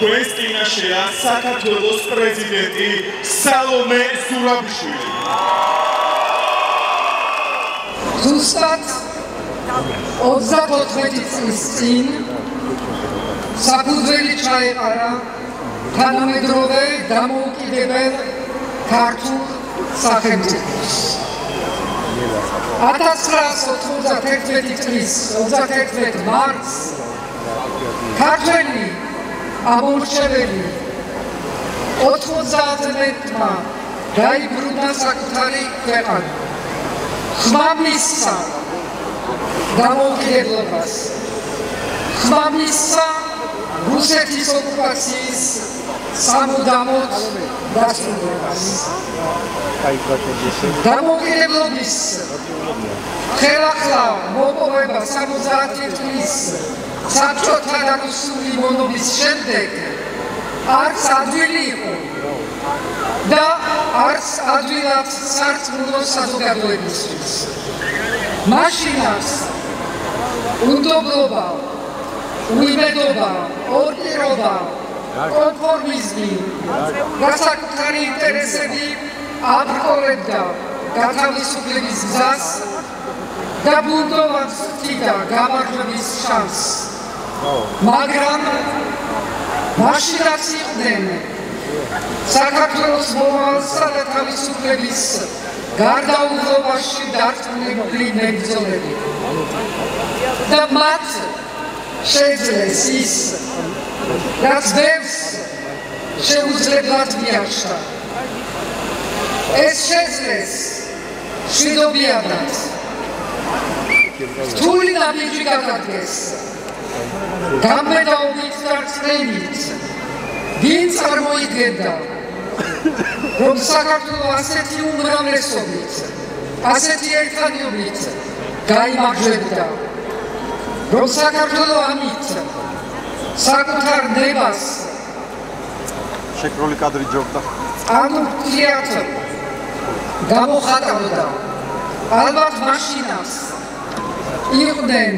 Twins წინაშეა საქართველოს პრეზიდენტი სალომე ზურაბიშვილი. ზუსტად 34 წლის წინ საფუძველი ჩაეყარა თანამედროვე დამოუკიდებელ ქართულ სახელმწიფოს. 1991 წლის 31 მარტს ქართველი ამორჩეველი 90-მა დაიბრუნა საკუთარი ქვეყანა. ხმამისცა დამოუკიდებლობას, ხმამისცა რუსეთის ოკუპაციის სამუდამოდ დასრულებას. დამოუკიდებლობის ხელახლა მოპოვება 70 წლის საბჭოთა რუსული მონობის შემდეგ არც ადვილი იყო და არც ადვილად სარწმუნო საზოგადოებისთვის. მაშინაც უნდობლობა, უიმედობა, ორპირობა, კონფორმიზმი და საკუთარი ინტერესები აბრკოლებდა გათავისუფლების გზას და ბუნდოვანსთიდა გამარჯვების შანსს. მაგრამ მაშინაც იყვნენ საქართველოს მომავალსა და თავისუფლების გარდაუღლობაში დარწმუნებული მებრძოლები და მათ შეძლეს ის, რაც ბევრს შეუძლებლად მიაღწია. ეს შეძლეს მშვიდობიანად რთული ნაბიჯი გადადგეს გამბედაობით და რწმენით. ვინ წარმოიდგენდა, რომ საქართველო ასეთი უმრავლესობით, ასეთი ერთიანობით გაიმარჯვებდა, რომ საქართველო ამით საკუთარ ნებას შეკრული კადრი ჯობდა. ამურთიათ გამოხატავდა. ალბათ მაშინაც იყვნენ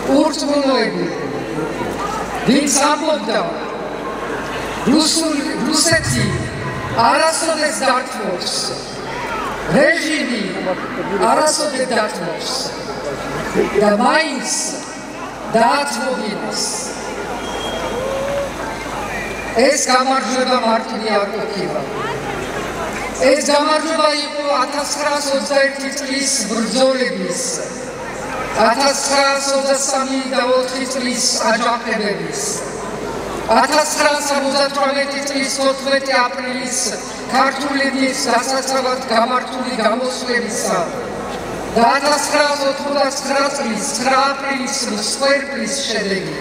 ურწმუნოები, ვინც ამბობდა, რუსეთი არასოდეს დართმობს, რეჟიმი არასოდეს დართმობს და მაინც დაათმობინებს. ეს გამარჯვება მარტივი არ ყოფილა. ეს გამარჯვება იყო 1921 წლის ბრძოლების, 1923 და 4 წლის აჯანყებების, 1978 წლის 14 აპრილის ქართულების დასაცავად გამართული გამოსვლებისა და 1989 წლის 9 აპრილის მსხვერპლის შედეგი.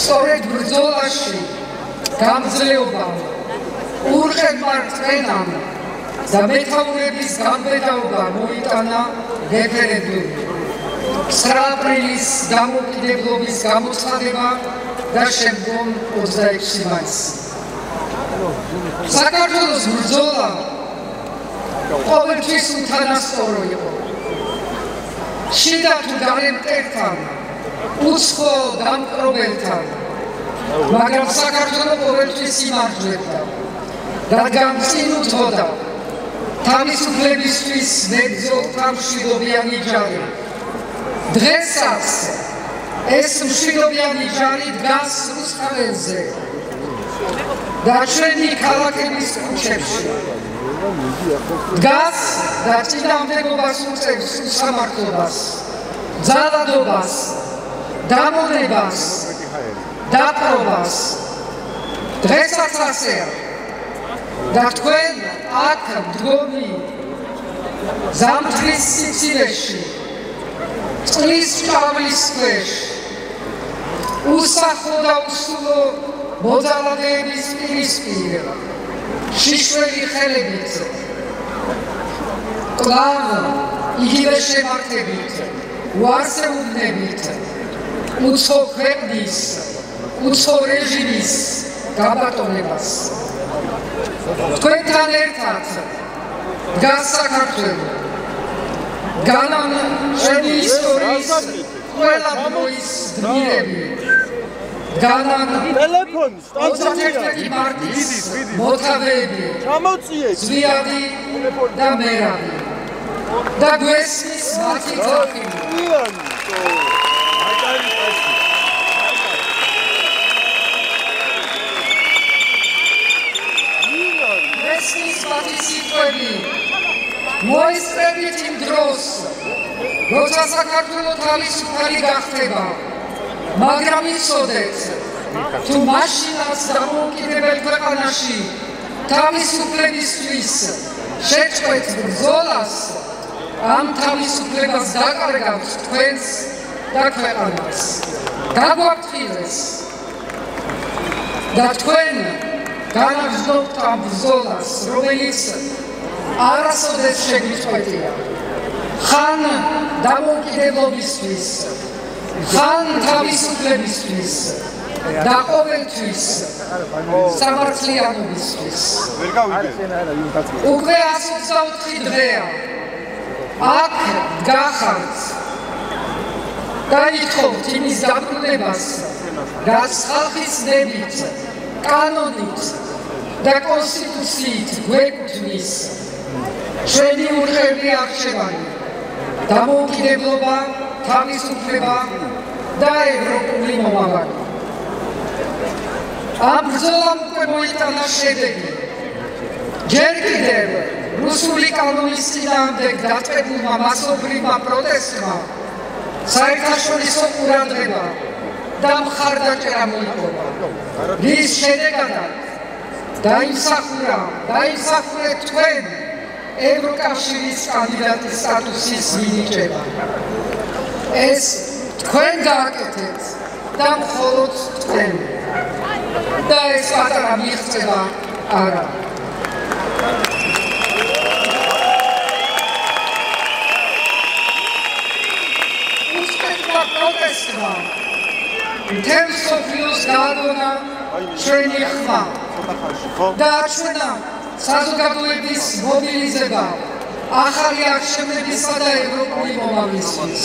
სწორედ ბრძოლაში გამძლეობამ, ურყევარ წვენამ და მეთაურების გამბედაობა მოიტანა რეფერენდუმი. 9 აპრილის დამოუკიდებლობის გამოცხადება და შემდგომ 26 მაისი. საქართველოს ბრძოლა ყოველთვის უთანასწორო იყო. შიდა თუ გარე მტერთან, უცხო დამპყრობელთან, მაგრამ საქართველო ყოველთვის იმარჯვებდა, რადგან წინ უთმოდა თავისუფლებისთვის მებრძოლთა მშვიდობიანი ჯარი. დღესაც ეს მშვიდობიანი ჯარი დგას რუსთაველზე და ჩვენი ქალაქების ქუჩებში. დგას და წინააღმდეგობას უწევს უსამართლობას, ძალადობას, დამონებას, დაპყრობას. დღესაც ასეა და თქვენ აქ მდგომი ზამთრის სიცივეში, წყლის ჭავლის ქვეშ, უსახო და უსულო მოძალადეების პირისპირ, შიშველი ხელებით, კვლავ იგივე შემართებით, უარსეულნებით, უცხო ქვეყნის, უცხო რეჟიმის გაბატონებას. თქვენთან ერთად დგას საქართველო. განამ ჩვენი ისტორიის ყველა დროის გმირები განან ტელეფონი სტაცია 31 მარტის მოთავეები ჩამოწიე ზვიადი და მერაბი და გვესმის მათი თოხი გვესმის მათი სიტყვები მოესწრებით იმ დროს როცა საქართველო თავისუფალი გახდება მაგრამ იცოდეთ თუ მაშინაც დამოუკიდებელ ქვეყანაში თავისუფლებისთვის შეწყვეტ ბრძოლას ამ თავისუფლებას დაკარგავთ თქვენს და ქვეყანას გაგვაფრთხილეს და თქვენ განაგრძობთ ამ ბრძოლას რომელიც არასოდეს შეგიწყვეტია ხან დამოუკიდებლობისთვის ხან თავისუფლებისთვის და ყოველთვის სამართლიანობისთვის უკვე 124 დღეა აქ გახართ და ითხოვთ იმის დაბრუნებას რაც ხალხის ნებით კანონით და კონსტიტუციით გვეკუთვნის ჩვენი უხერხი არჩევანი დამოუკიდებლობა თავისუფლება და ევროპული მომავალი ამ ბრძოლამ უკვე მოიტანა შედეგი ჯერ კიდევ რუსული კანონის წინააღმდეგ დაწყებულმა მასობრივმა პროტესტმა საერთაშორისო ყურადღება და მხარდაჭერა მოიპოვა რის შედეგადაც დაიმსახურეთ თქვენ ევროკავშირის კანდიდატის სტატუსის მინიჭება ეს თქვენ გააკეთეთ და მხოლოდ თქვენ და ეს პატარა მიღწევა არა უსტეჭმა პროტესტმა მთელ მსოფლიოს გაადონა ჩვენი ხმა და აჩვენა საზოგადოების მობილიზება ახალი არჩევნებისა და ევროპული მომავლისთვის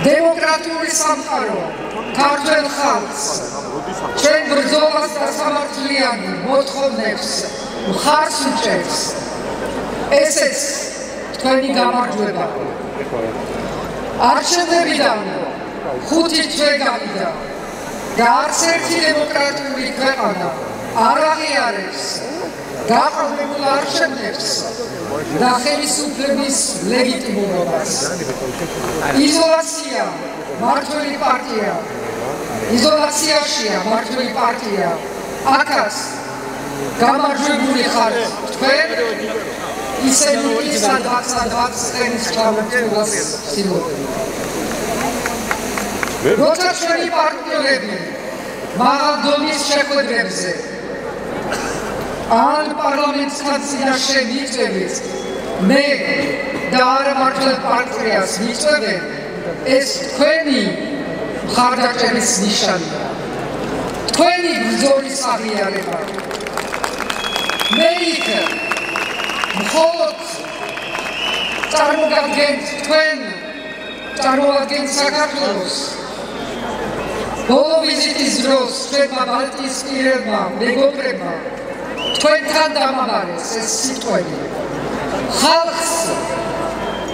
დემოკრატიული სამყარო ქართველ ხალხს ჩვენ ბრძოლას და სამართლიანი მოთხოვნებს მხარს უჭერს ესეც თქვენი გამარჯვება არჩევნებიდან 5 თვე გავიდა და არც ერთი დემოკრატიული ქვეყანა არ აღიარებს გაყალბებულ არჩევნებს და ხელისუფლების ლეგიტიმურობას იზოლაცია მართველი პარტია იზოლაციაშია მართველი პარტია აქაც გამარჯვებული ხართ თქვენ ისინი სადღაც ხენის ჩამოწევას ცდილობენ როცა ჩვენი პარტნიორები მაღალ დონის შეხვედრებზე ან პარლამენტთან წინაშე მიწვევით მე და არა მართლ პარტიას მიწვევენ ეს თქვენი მხარდაჭერის ნიშანია თქვენი ბრძოლის აღიარება მე იქ მხოლოდ წარმოგადგენთ საქართველოს ბოლო ვიზიტის დროს ჩვენმა ბალტიისპირებმა მეგობრებმა თქვენთან დამაბარეს ეს სიტყვები ხალხს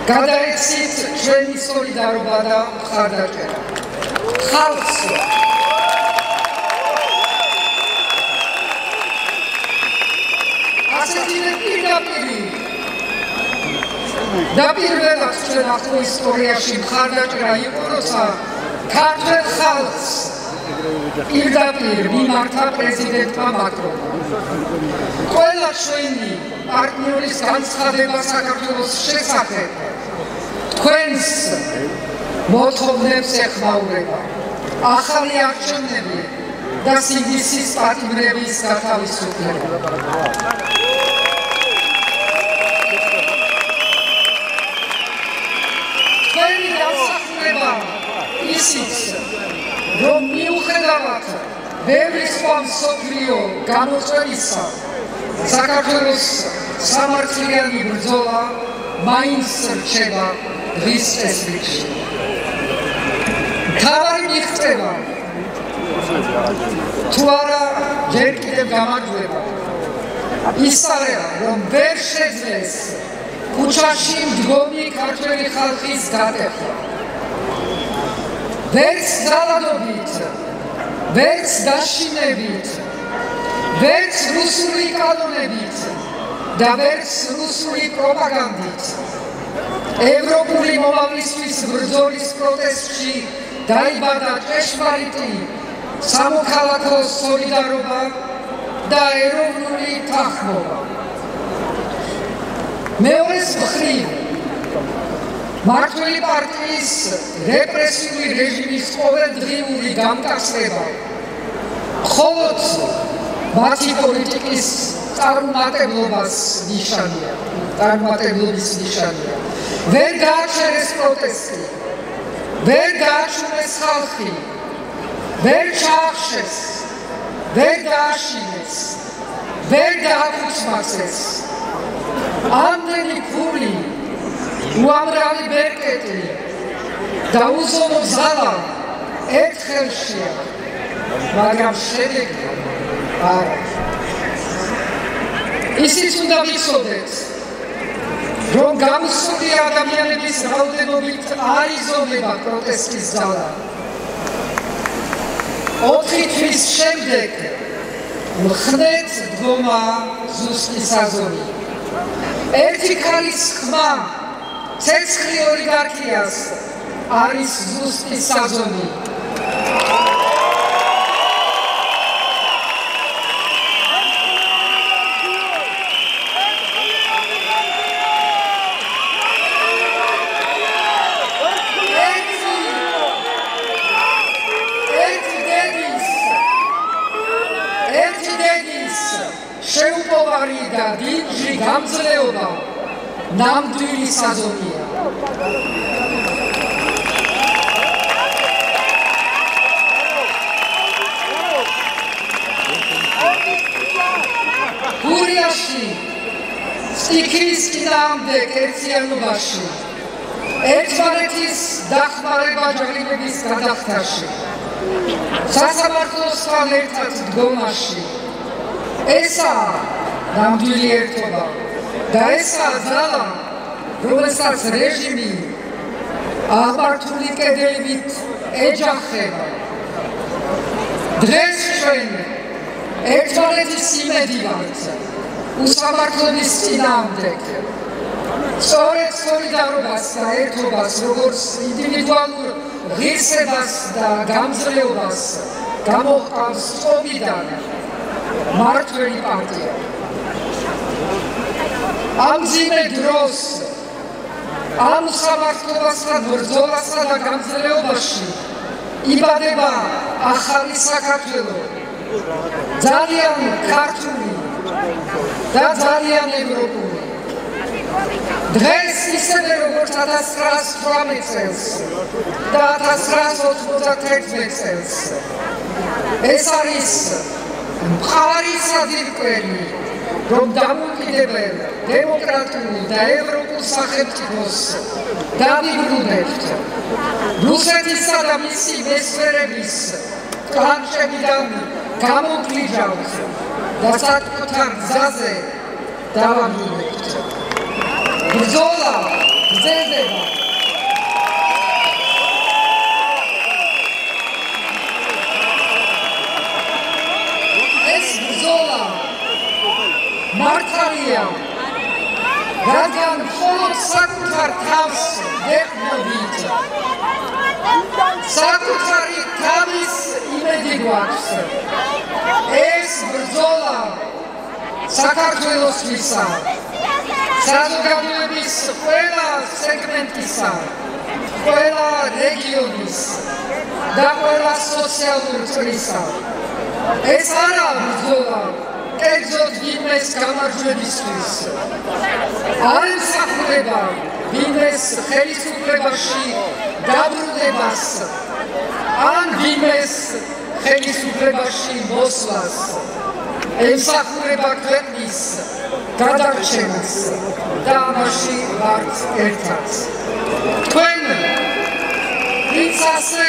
გადაეცით ჩვენი სოლიდარობა და მხარდაჭერა ხალხს ასეთი პირდაპირი და პირველად ჩვენ ახალ ისტორიაში მხარდაჭერა იყო როცა ქართველ ხალხს პირდაპირ მიმართა პრეზიდენტმა მაკრონმა ყველა ჩვენი პარტნიორის განცხადება საქართველოს შესახებ თქვენს მოთხოვნებს ეხმაურება ახალი არჩევნები და სინდისის პატიმრების გათავისუფლება თქვენი დასახულება ისიც რომ მიუხედავად ბევრი სხვა მსოფლიო გამოწვევისა საქართველოს სამართლიანი ბრძოლა მაინც რჩება დღის წესრიგში. მთავარი მიღწევა თუ არა ჯერ კიდევ გამარჯვება ისწავლება რომ ვერ შეძლეს ქუჩაში მდგომი ქართველი ხალხის გატეხვა ვერც ძალადობით ვერც დაშინებით ვერც რუსული კანონებით და ვერც რუსული პროპაგანდით ევროპული მომავლისთვის ბრძოლის პროტესტში დაიბადა ჭეშმარიტი სამოქალაქო სოლიდარობა და ეროვნული თანხმობა. მეორეს მხრივ მმართველი პარტიის რეპრესიული რეჟიმის ყოველდღიური გამკაცება მხოლოდ მათი პოლიტიკის წარმატებლობის ნიშანია. ვერ გააჩერეს პროტესტი, ვერ გააჩუნეს ხალხი, ვერ ჩაახშეს, ვერ გააშინეს, ვერ გააკუცმაცეს. ამდენი ფული, უამრავი ბერკეტი და უზომო ძალა ერთხელშია, მაგრამ შედეგი არა. ისიც უნდა ვიცოდეთ, რომ გამოსული ადამიანების რაოდენობით არ იზომება პროტესტის ძალა. 4 თვის შემდეგ მხნეთ დგომა ზუსტი საზომი. ერთი ქალის ხმა ცეცხლი ოლიგარქიას არის ზუსტი საზომი. შეუპოვარი და დინჯი გამძლეობა ნამდვილი საზომია. გურიაში სტიქის წინააღმდეგ ერთიანობაში ერთმანეთის დახმარება ჯგუფების გადახდაში სასამართლოსთან ერთად დგომაში ესაა ნამდვილი ერთობა და ესაა ძალა, რომელსაც რეჟიმი აღმართული კედელებით ეჯახება. დღეს ჩვენ ერთმანეთის იმედი ვართ უსამართლობის წინააღმდეგ. სწორედ სოლიდარობას და ერთობას, როგორც ინდივიდუალურ ღირსებას და გამძლეობას გამოჰყავს წობიდან მმართველი პარტია. ამ ძიმე დროს, ამ სამართლებასთან ბრძოლასა და გამძლეობაში იბადება ახალი საქართველო, ძალიან ქართული და ძალიან ევროპული. დღეს ისევე როგორც 1918 წელს და 1991 წელს ეს არის მხარი საძირკველი, რომ დამოუკიდებელ დემოკრატიულ და ევროპულ სახელმწიფოს დავიბრუნებთ. რუსეთისა და მისი მესვერების კლანჩებიდან გამოვგლიჟავთ და საკუთარ გზაზე დავაბრუნებთ. ბრძოლა გრძელდება. მართალია, რადგან მხოლოდ საკუთარ თავს ვეყრდნობით, საკუთარი თავის იმედი გვაქვს. ეს ბრძოლა საქართველოსისა, საზოგადოების ყველა სეგმენტისა, ყველა რეგიონის და ყველა სოციალური წრისა. ეს არა ბრძოლა კერძოდ ვინმეს გამარჯვებისთვის. არ ემსახურება ვინმეს ხელისუფლებაში დაბრუნებას ან ვინმეს ხელისუფლებაში მოსვლას. ემსახურება ქვეყნის გადარჩენას და ამაში ვართ ერთად. თქვენ ვინც ასე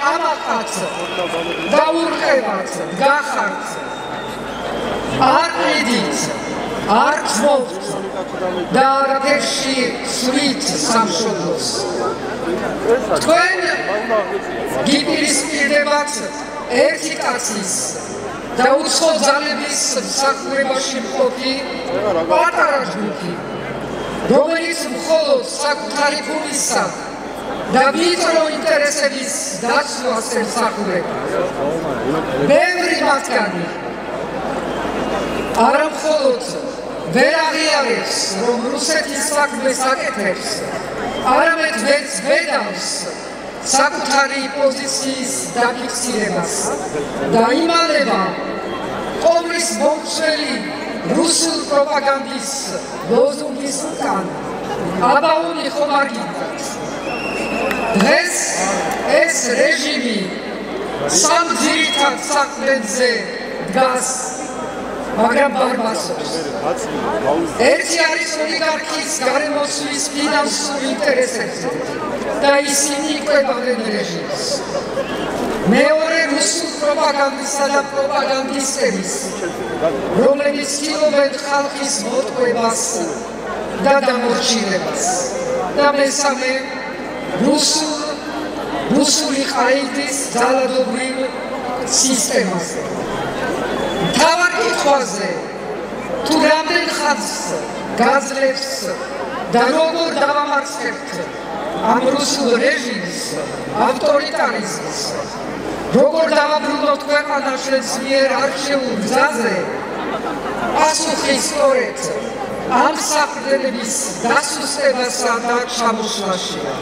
ამაყაც და ურყევაც გახარც არ ყიდით არ გზნობთ და არაფერში სვით სამშობლოს თქვენ გიპირისპირდებათ ერთი კაცის და უცხო ძალების მსახურებაში მყოფი პატარა ჯგუფი რომელიც მხოლოდ საკუთარი ფულისა და ვიწრო ინტერესების დაცვას ემსახურება. ბევრი მათგანი არა მხოლოდ ვერ აღიარებს, რომ რუსეთის საქმეს აკეთებს, არამედ ვერც ვედავს საკუთარი პოზიციის დაფიქსირებას და იმალება ყოვლის მომცველი რუსულ პროპაგანდის ლოზუნგის უკან აბაუნი ხომ არ გიდგათ. დღეს ეს რეჟიმი სამ ძირითად საქმეზე დგას, მაგრამ ბარბასობს. ერთი არის ოლიგარქის გარემოსვლის ფინანსურ ინტერესებზე და ისინი იკვებავენ რეჟიმს. მეორე რუსულ პროპაგანდისა და პროპაგანდისტების, რომლებიც ცდილობენ ხალხის მოტყუებას და დამორჩილებას. და მესამე რუსული ყაიდის ძალადობრივ სისტემაზე. მთავარ კითხვაზე თუ რამდენ ხანს გაძლევს და როგორ დავამარცხებთ ამ რუსულ რეჟიმს, ავტორიტარიზმს, როგორ დავაბრუნოთ ქვეყანა ჩვენს მიერ არჩეულ გზაზე, პასუხი სწორედ ამ საყრდენების დასუსტებასა და ჩამოშლაშია.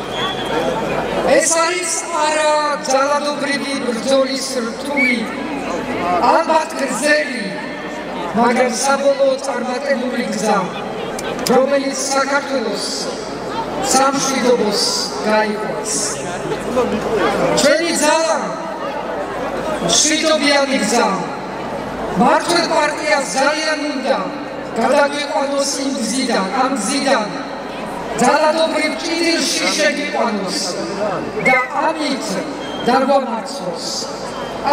ეს არის არა ძალადობრივი ბრძოლის რთული, ალბათ გრძელი, მაგრამ საბოლოოდ წარმატებული გზა, რომელიც საქართველოს სამშვიდობოს გაიყვანს. ჩვენი ძალა მშვიდობიანი გზა. მართლ პარტიას ძალიან უნდა გადაგვიყვანოს იმ გზიდან, ამ გზიდან ძალადობრივ ჭიდილში შეგიყვანოს და ამით დაგვამარცხოს.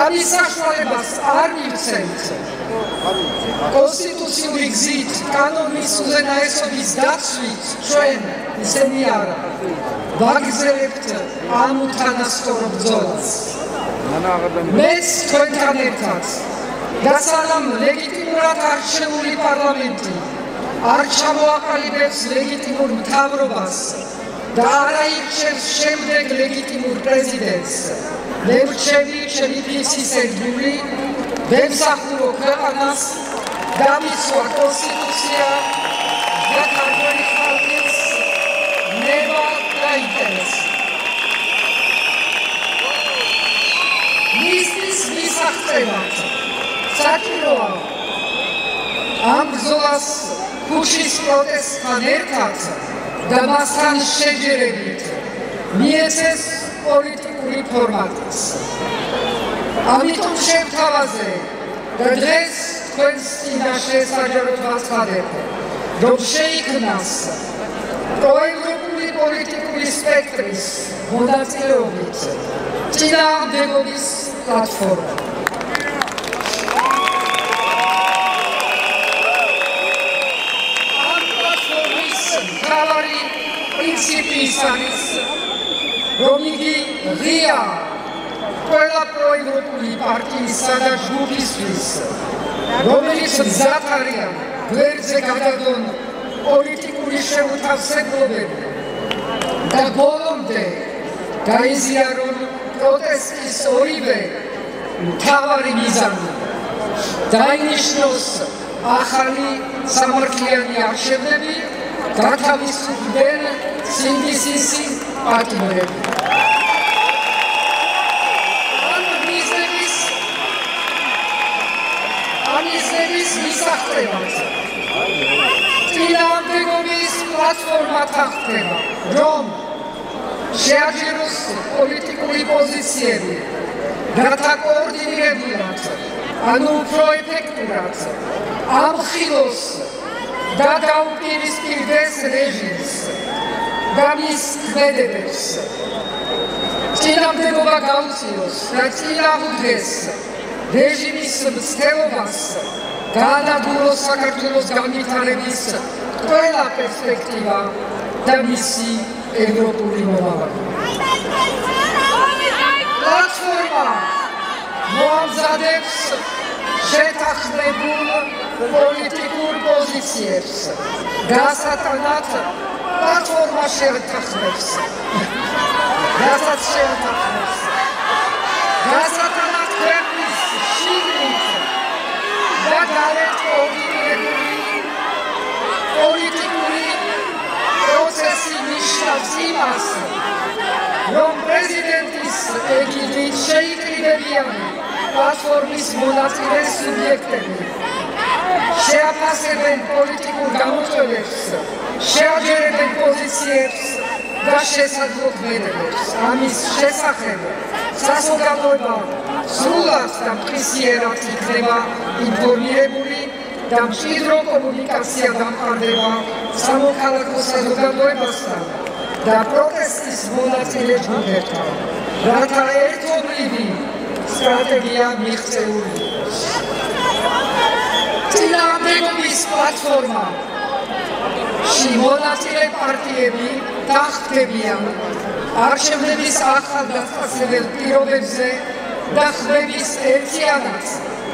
ამის საშუალებას არ მივცემთ. კონსტიტუციური გზით კანონის უზენაესობის დაცვით ჩვენ ისინი არა ვაგრძელებთ ამ უთანასწორო ბრძოლას. მეც თქვენთან ერთად დასალამ ლეგიტიმურად არჩეული პარლამენტი არ ჩამოაყალიბებს ლეგიტიმურ მთავრობას და არ აირჩევს შემდეგ ლეგიტიმურ პრეზიდენტს. მე ვრჩევი ჩემი ფიცის ერთგული, ვემსახურო ქვეყანას, დამიცვა კონსტიტუცია და ქართველი ხალხის ნება და ინტერესი. მისთვის მისაღწევად საჭიროა ამ ბრძოლას ქუჩის პროტესტთან ერთად და მასთან შეჯერებით მიეცეს პოლიტიკური ფორმატიც. ამიტომ შევთავაზე და დღეს თქვენს წინაშე საჯაროდ ვაცხადებ, რომ შეიქმნას პროევროპული პოლიტიკური სპექტრის მონაწილეობით წინააღმდეგობის პლატფორმა. მთავარი პრინციპი ის არის, რომ იგი ღია ყველა პროევროპული პარტიისა და ჯგუფისთვის, რომელიც მზად არიან გვერდზე გადადონ პოლიტიკური შემოთავსებლობები და ბოლომდე გაიზიარონ პროტესტის ორივე მთავარი მიზანი, დაინიშნოს ახალი სამართლიანი არჩევნები, გათავისუფლდნენ სინდისისი პატიმრები. ამ მიზნების მისაღწევად წინააღმდეგობის პლატფორმა თანხმდება, რომ შეაჩეროს პოლიტიკური პოზიციები, რათა კოორდინირებულად, ანუ უფრო ეფექტურად ამხილოს და დაუპირისპირდეს რეჟიმს და მის ქმედებებს. წინამდებობა გაუწიოს და წინააღმდეს რეჟიმის მცდელობას გაანადგუროს საქართველოს განვითარების ყველა პერსპექტივა და მისი ევროპული მომავალი. პლატფორმა მოამზადებს შეთანხმებულ პოლიტიკურ პოზიციებს. გასატანად პლატფორმა შეთანხმებს. გასატანად ქვეყნის შიგნით და გარეთ კოორდინირებული პოლიტიკური პროცესი ნიშნავს იმას, რომ პრეზიდენტის ეგიდით შეიკრიბებიანი პლატფორმის მონაწილე სუბიექტები შეაფასებენ პოლიტიკურ გამოწვევებს, შეაჯერებენ პოზიციებს და შესაძლებლობებს. ამის შესახებ საზოგადოება სრულად და მყისიერად იქნება ინფორმირებული და მჭიდრო კომუნიკაცია დამყარდება სამოქალაქო საზოგადოებასთან და პროტესტის მონაწილე ჯგუფებთან, რათა ერთობლივი სტრატეგია მიღწეული იყოს. წინააღმდეგობის პლატფორმა მონაწილე პარტიები დახტებიან არჩევნების ახალგაზრდებელ პირობებზე და ხმების ერთიანად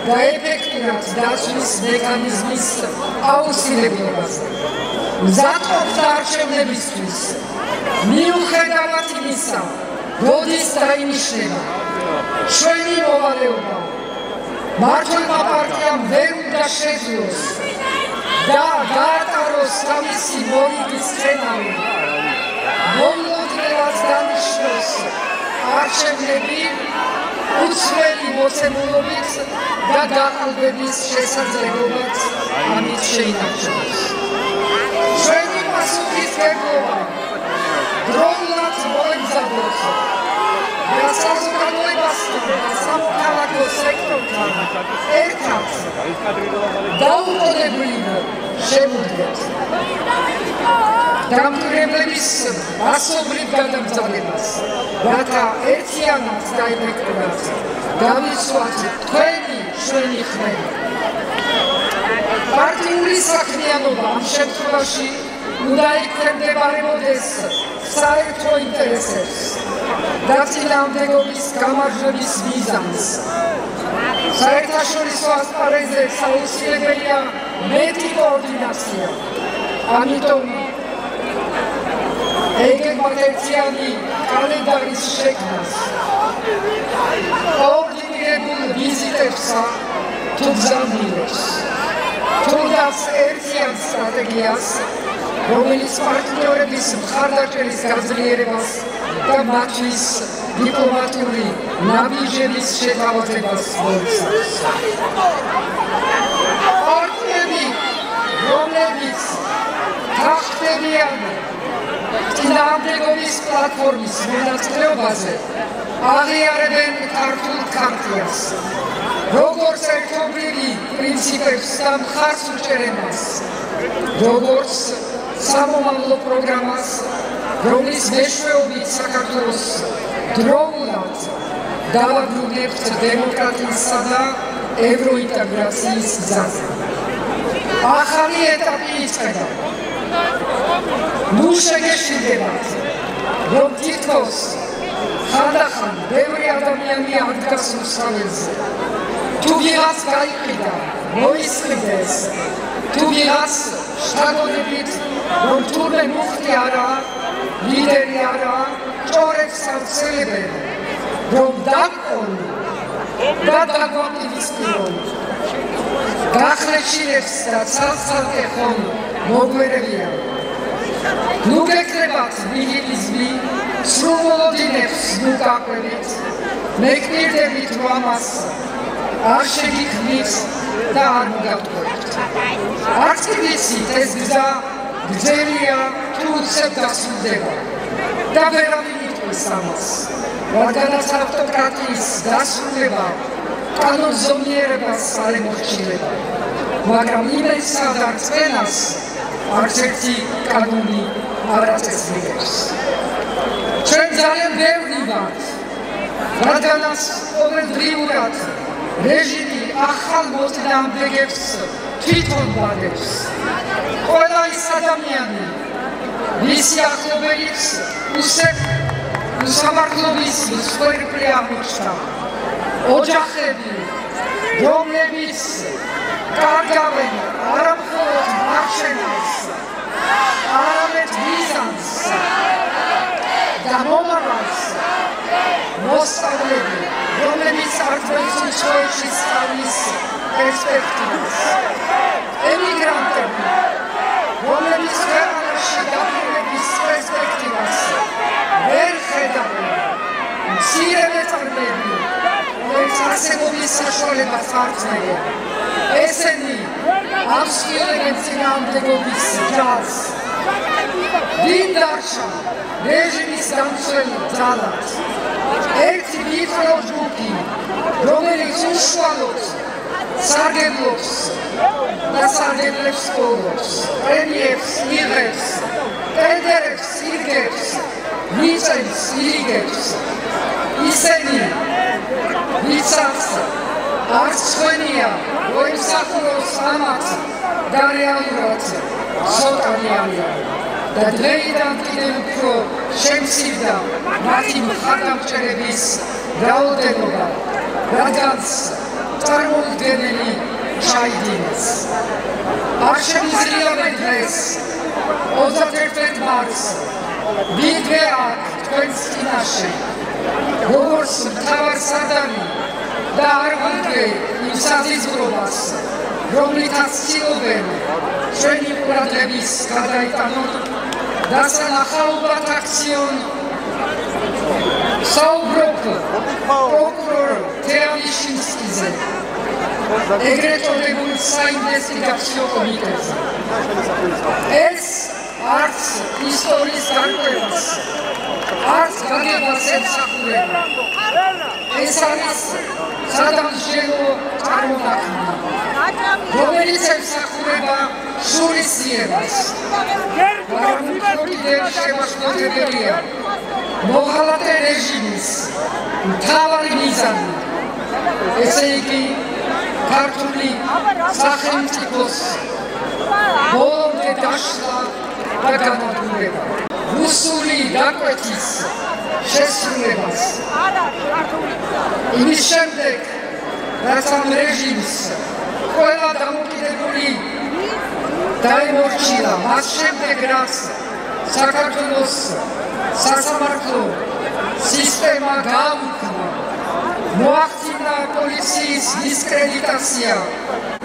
და ეფექტურად დაცვის მექანიზმის აუცილებლობაზე. მზადყოფს არჩევნებისთვის მიუხედავად იმისა, როდის დაინიშნება ჩვენი მოვალეობა, მმართველმა პარტიამ ვერ უნდა შეძლოს და გაატაროს თავისი მორიგის სცენარი, მომლოდნელად დანიშნოს არჩევნები უცვლელი მოცემულობით და გაყალბების შესაძლებლობაც ამით შეინარჩუნოს. ჩვენი პასუხისმგებლობა დროულად მოემზადოთ და საზოგადოებასთან და სამოქალაქო სექტორთან ერთად დაუყოვნებლივ შემოვიდგეთ დამკვირვებლების მასობრივ გადამზადებას, რათა ერთიანად და ეფექტურად დავიცვათ ჩვენი ხმები. პარტიული საქმიანობა ამ შემთხვევაში უნდა ექვემდებარებოდეს საერთო ინტერესებს და წინააღმდეგობის გამარჯვების მიზანს. საერთაშორისო ასპარეზზე აუცილებელია მეტი კოორდინაცია. ამიტომ ეგრეთ ერთიანი კალენდარის შექმნას, კოორდინირებულ ვიზიტებსა თუ გზავნილებს, თუნდაც ერთიან სტრატეგიას, რომელიც პარტნიორების მხარდაჭერის გაძლიერებას და მათთვის დიპლომატიური ნაბიჯების შეთავაზებას მოიცავს. პარტნიორები, რომლებიც გახდებიან წინააღმდეგობის პლატფორმის მონაწილეობაზე, აღიარებენ ქართულ ქართიას, როგორც ერთობლივი პრინციპებს და მხარს უჭერებას, როგორც სამომავლო პროგრამას, რომლის მეშვეობით საქართველოს დროულად დავაბრუნებთ დემოკრატიისა და ევროინტეგრაციის გზაზე. ახალი ეტაპი იწყება. ნუ შეგეშვიდებათ, რომ თითქოს ხანდახან ბევრი ადამიანი ადგას უსწავლელზე. თუ ვიღაც გაიყიდა, მოისყიდეს, თუ ვიღაც შთაგონებით, რომ თურმე მუხტი არაა, ლიდერი არაა, ჭორებს ავრცელებენ, რომ დაგყონ და დაგვაპირისპირონ. გახლეჩილებს და ცალ-ცალკე ხომ მოგვერებიან. ნუ გეკრებათ ნიჰილიზმი, სრულმოლოდინებს ნუ გაყვებით, მეკნირდებით რომ ამას არ შეგიქმნით და არ მოგატყუებთ. არც კი ვიცით ეს გზა გრძელია თუ უცებ დასრულდება და ვერავინ იტყვის ამას, რადგანაც ავტოკრატიის დასრულება კანონზომიერებას არ ემორჩილება, მაგრამ იმენსა და რწმენას არც ერთი კანონი არ აწესრიგებს. ჩვენ ძალიან ბევრი ვართ რადგანაც ყოველდღიურად რეჟიმი ახალ მოწინააღმდეგებს თვითონ ბადებს. ყველა ის ადამიანი, მისი ახლობელიც უსამართლობის მსხვერპლი აღმოჩნდა. ოჯახები, რომლებიც კარგავენ არა მხოლოდ მარშენას, არამედ მიზანს და მომავალს, მოსწავლეები, რომლებიც არწმუნს უცხოეთში სწავლის პერსპექტივას, ემიგრანტები, რომლებიც ქვეყანაში დაბრუნების პერსპექტივას ვერ ხედავენ, მცირე მეწარმეები, რომლებიც არსებობის საშუალებას არწმუნებენ, ესენი ამსხილებენ წინააღმდეგობის ჯარს. ვინ დარჩა რეჟიმის დამცველი ძალად? ერთი ვიწრო ჯგუფი, რომელიც უშუალოდ სარგებლობს და სარგებლებს სკოლებს, პრემიებს იღებს, ტენდერებს ირგებს, მიწებს ირიგებს. ისინი, ვისაც არც ხვენია, რომ იმსახუროს ამათ და რეალურად ცოტანი არიან. და დღეიდან კიდევ უფრო შემცირდა მათი მხარდამჭერების რაოდენობა, რადგანაც წარმოუდგენელი ჩაიდინეს. არ შემიძლია დღეს 31 მარტს ვიდრე აქ თქვენს წინაშე, როგორც მთავარ სარდალი და არ ვუდგე იმ საზიზღრობას, რომლითაც ცდილობენ ჩვენი ყურადღების გადაიტანონ და სანახაობად აქციონ საუბრობ პროკურორ თეანიშინსკიზე, ეგრეთ წოდებულ საინვესტიგაციო კომიტეტზე. ეს არც ისტორიის განკვებას, არც გაგებას ემსახურება. ეს არის სადამსჯელო წარმონაქმნი, რომელიც ემსახურება შურისძიებას. მაგრამ უფრო კიდევ შემაშფოთებელია მოღალატე რეჟიმის მთავარი მიზანი, ესე იგი ქართული სახელმწიფოს ბოლომდე დაშლა და განადგურება. რუსული დაკვეთის შესრულებას. იმის შემდეგ, რაც ამ რეჟიმს ყველა დამოკიდებული დაემორჩილა, მას შემდეგ რაც საქართველოს სასამართლო სისტემა გააუქმა, მოახდინა პოლიციის დისკრედიტაცია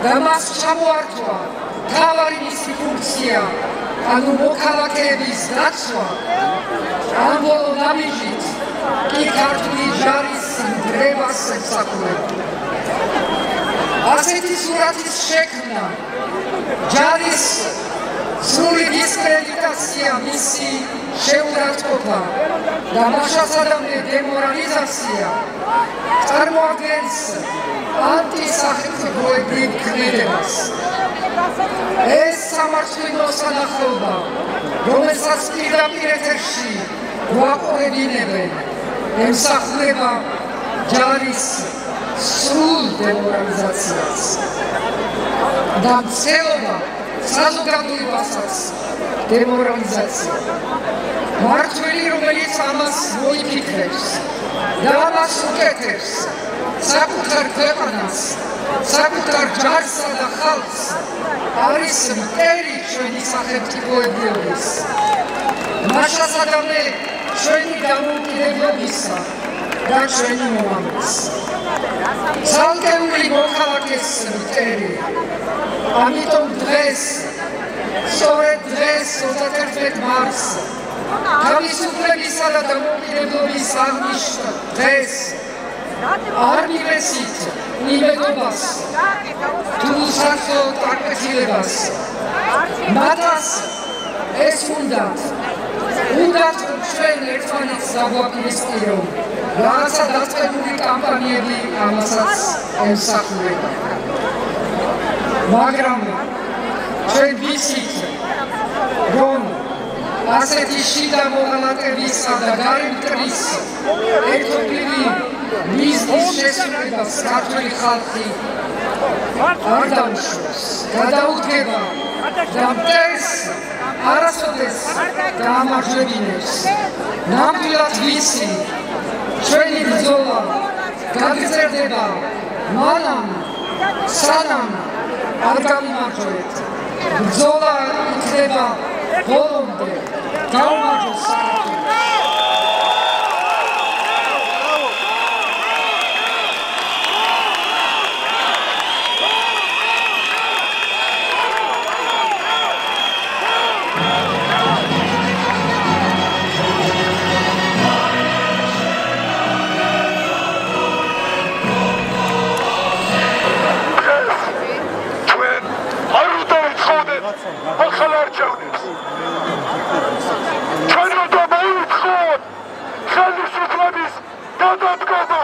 და მას ჩამოართვა მთავარი მისი ფუნქცია, ანუ მოქალაქეების დაცვა. ამ ბოლო ნაბიჯით კი ქართული ჯარის ნგრევას ემსახურება. ასეთი სურათის შექმნა, ჯარის სრული დისკრედიტაცია, მისი შეურაცხყოფა და მაშასადამე დემორალიზაცია წარმოადგენს ანტისახელმწიფოებრივ ქმედებას. ეს სამართლიანო სანახაობა, რომელსაც პირდაპირ ეთერში გვაყურებინებენ, ემსახურება ჯარის სრულ დემორალიზაციას და მცდელობა საზოგადოებასაც დემორალიზაცია. მართველი, რომელიც ამას მოიფიქრებს და ამას უკეთებს, საკუთარ ქვეყანას, საკუთარ ჯარსა და ხალხს, არის მტერი ჩვენი სახელმწიფოებრიობის. მაშასადამე ჩვენი დამოუკიდებლობისა და ჩვენი მომავლის. ცალკეული მოქალაქეს მტერი. ამიტომ დღეს, სწორედ დღეს 31 მარტს, თავისუფლებისა და დამოუკიდებლობის აღნიშვნა დღეს არ მივეცით იმედობას თუ სასწორ დაკვეთილებას. მათაც ეს უნდათ ჩვენ ერთმანეთს დაგვაპირისპირო, რაღაცა დაწყებული კამპანიები ამასაც ემსახურება. მაგრამ ჩვენ ვიცით, რომ ასეთი შიდა მოღალატებისა და გარემტრის ერთობლივი მიზნის შესრულებას ქართული ხალხი არ დაუშვებს, გადაუდგება და მტერს არასოდეს დაამარჯვებინებს. ნამდვილად ვიცი, ჩვენი ბრძოლა გაგრძელდება მანამ, სანამ არ გამიმარჯვებთ. ბრძოლა იქნება ბოლომდე. გაუმარჯოს საქართველოს. ახალ არჩევნებს. ჩვენ უნდა მოითხოვოთ ხელისუფლების გადადგომა.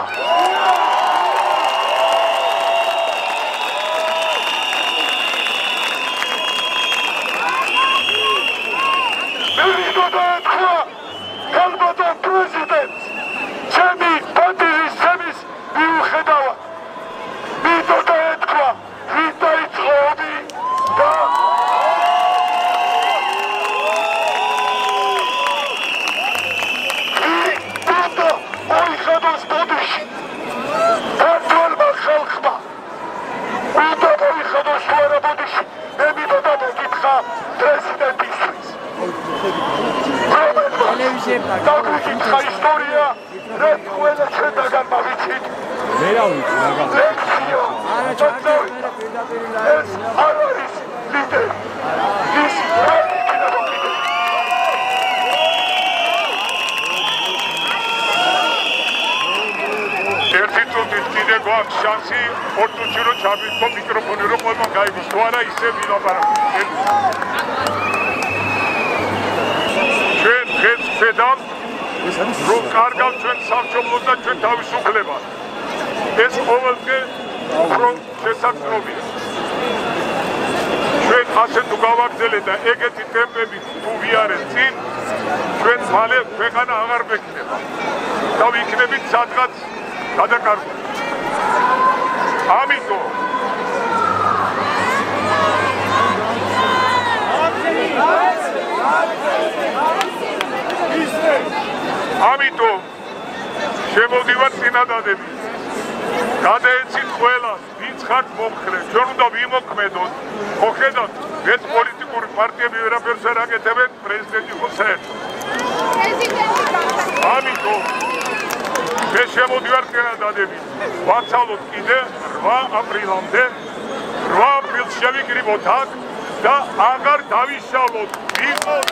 მე მინდოდა ეთქვა ქალბატონ პრეზიდენტს ჩემი პატივისცემის მიუხედავად. მინდოდა ეთქვა ვინ დაიწყობი და დაგვიკითხა ისტორია, რაც ყველა ჩვენგან მოვიცით. ლექციო. ეს არ არის ლიდერი. ის არ იქნება ლიდერი. ერთი წუთით კიდე გვაქვს შანსი, ორ წუთში რომ ჩავიქო მიკროფონი, რომ ყველამ გაიგოს, თუ არა ისე ვილაპარაკოთ. ჩვენ დღეს ვხედავთ, რომ კარგავთ ჩვენ სამშობლოს და ჩვენ თავისუფლებას. ეს ყოველდღე უფრო შესაძლოა. ჩვენ ასე თუ გავაგრძელეთ და ეგეთი ტემპებით თუ ვიარეთ წინ, ჩვენ მალე ქვეყანა აღარ მექნება და ვიქნებით სადღაც გადაკარგული. ამიტომ შემოვდივართ წინადადებით. გადაეცით ყველას, ვინც ხართ მომხრე, ჩვენ უნდა ვიმოქმედოთ. მოხედავთ, ეს პოლიტიკური პარტიები ვერაფერს არ აკეთებენ, პრეზიდენტი იყო საერთოდ. ამიტომ მე შემოვდივართ წინადადებით. ვაცალოთ კიდე 8 აპრილამდე, 8 აპრილს შევიკრიბოთ აქ და აღარ დავიშალოთ. ვიყოთ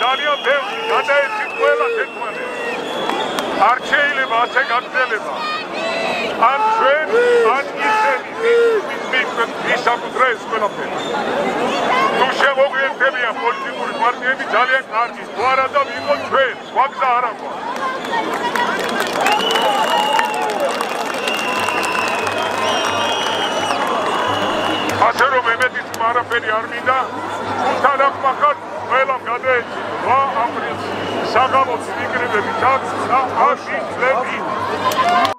ძალიან ბევრი გადაეცით ყველას ერთმანეთს. არ შეიძლება ასე გაგრძელება. ან ჩვენ, ან ისინი მისაკუთრეს ყველაფერი. თუ შემოგვიერთებია პოლიტიკური პარტიები ძალიან კარგი, თუ არა და ვიყოთ ჩვენ, სხვა გზა არ აქვს. ასე რომ ემედიც არაფერი არ მინდა, თან ახმახად ყველამ გადაეცით 8 აპრილს საღამოს ვიკრიბებით აქ და არ ვიქნებით.